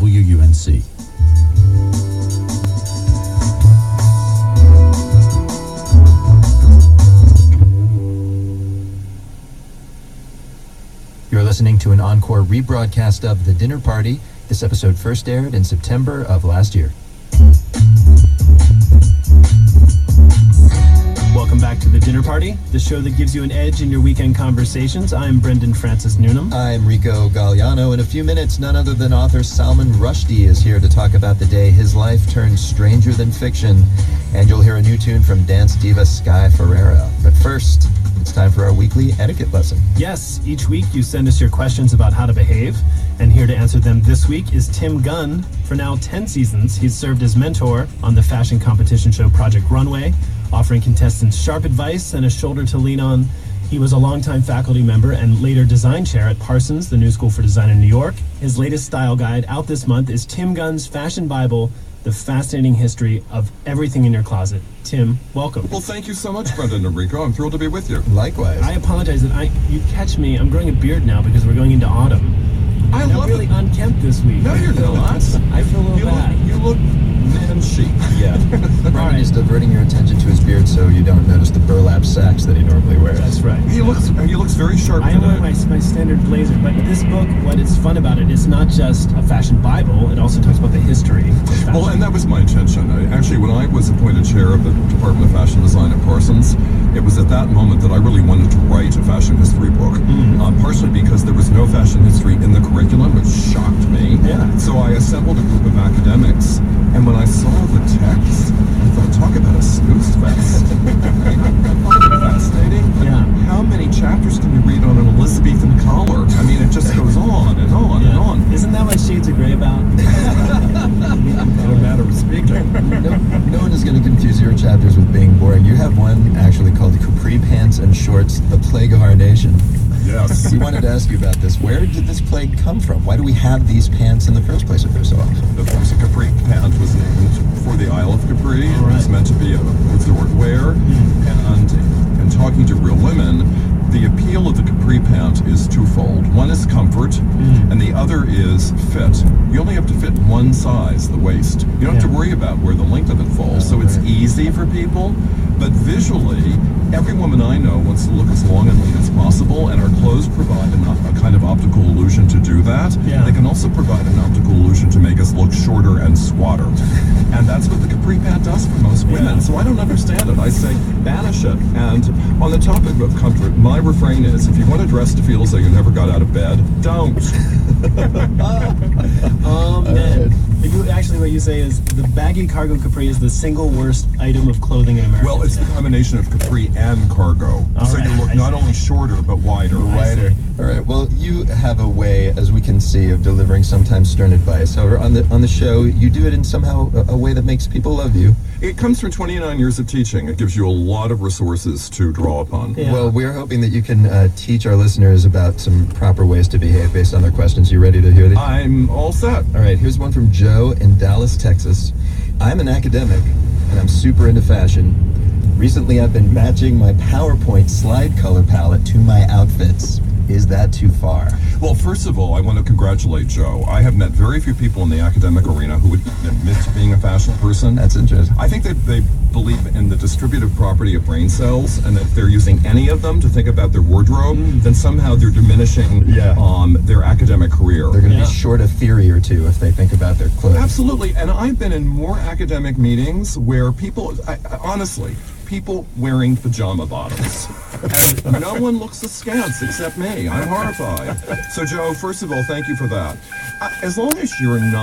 WUNC. You're listening to an encore rebroadcast of The Dinner Party. This episode first aired in September of last year. Welcome back to The Dinner Party, the show that gives you an edge in your weekend conversations. I'm Brendan Francis Newnham. I'm Rico Galliano. In a few minutes, none other than author Salman Rushdie is here to talk about the day his life turned stranger than fiction. And you'll hear a new tune from dance diva Sky Ferreira. But first, it's time for our weekly etiquette lesson. Yes, each week you send us your questions about how to behave. And here to answer them this week is Tim Gunn. For now 10 seasons, he's served as mentor on the fashion competition show Project Runway, offering contestants sharp advice and a shoulder to lean on. He was a longtime faculty member and later design chair at Parsons, the New School for Design in New York. His latest style guide out this month is Tim Gunn's Fashion Bible, The Fascinating History of Everything in Your Closet. Tim, welcome. Well, thank you so much, Brendan and Rico. I'm thrilled to be with you. Likewise. I apologize that you catch me. I'm growing a beard now because we're going into autumn. I I'm love really it. unkempt this week. No, you're not. I feel a little bad. You look man chic. Yeah. Brendan is diverting your attention to his beard so you don't notice the burlap sacks that he normally wears. That's right. He looks very sharp I today. am wearing my standard blazer, but this book, what is fun about it, it's not just a fashion Bible, it also talks about the history of fashion. Well, and that was my intention. Actually, when I was appointed chair of the Department of Fashion Design at Parsons, it was at that moment that I really wanted to write a fashion history book. Partially because there was no fashion history in the curriculum, which shocked me. Yeah. So I assembled a group of academics, and when I saw the text, I thought, talk about a snooze fest. Fascinating. Yeah. How many chapters can you read on an Elizabethan collar? I mean, it just goes on and on and on. Isn't that what Shades of Grey about? In a matter of speaking. No one is going to confuse your chapters with being boring. You have one actually called Capri Pants and Shorts, The Plague of Our Nation. Yes. We wanted to ask you about this. Where did this plague come from? Why do we have these pants in the first place if they're so awesome? The first Capri pant was named for the Isle of Capri. It was right. meant to be a resort wear. And talking to real women, the appeal of the Capri pant is twofold. One is comfort, and the other is fit. You only have to fit one size, the waist. You don't have to worry about where the length of it falls, so it's easy for people. But visually, every woman I know wants to look as long and lean as possible, and our clothes provide a kind of optical illusion to do that. Yeah. They can also provide an optical illusion to make us look shorter and squatter. And that's what the Capri pant does for most women. So I don't understand it. I say, banish it. And on the topic of comfort, my refrain is, if you want a dress to feel as though you never got out of bed, don't. Actually, what you say is the baggy cargo capri is the single worst item of clothing in America. Well, it's the combination of capri and cargo. So right, you look I not see. only shorter, but wider. Wider. All right. Well, you have a way, as we can see, of delivering sometimes stern advice. However, on the show, you do it in somehow a way that makes people love you. It comes from 29 years of teaching. It gives you a lot of resources to draw upon. Yeah. Well, we're hoping that you can teach our listeners about some proper ways to behave based on their questions. You ready to hear these? I'm all set. All right, here's one from Joe in Dallas, Texas. I'm an academic, and I'm super into fashion. Recently, I've been matching my PowerPoint slide color palette to my outfits. Is that too far? Well, first of all, I want to congratulate Joe. I have met very few people in the academic arena who would admit to being a fashion person. That's interesting. I think that they believe in the distributive property of brain cells, and that if they're using any of them to think about their wardrobe, then somehow they're diminishing their academic career. They're going to be short a theory or two if they think about their clothes. Absolutely, and I've been in more academic meetings where people, honestly, people wearing pajama bottoms. And no one looks askance except me. I'm horrified. So, Joe, first of all, thank you for that. As long as you're not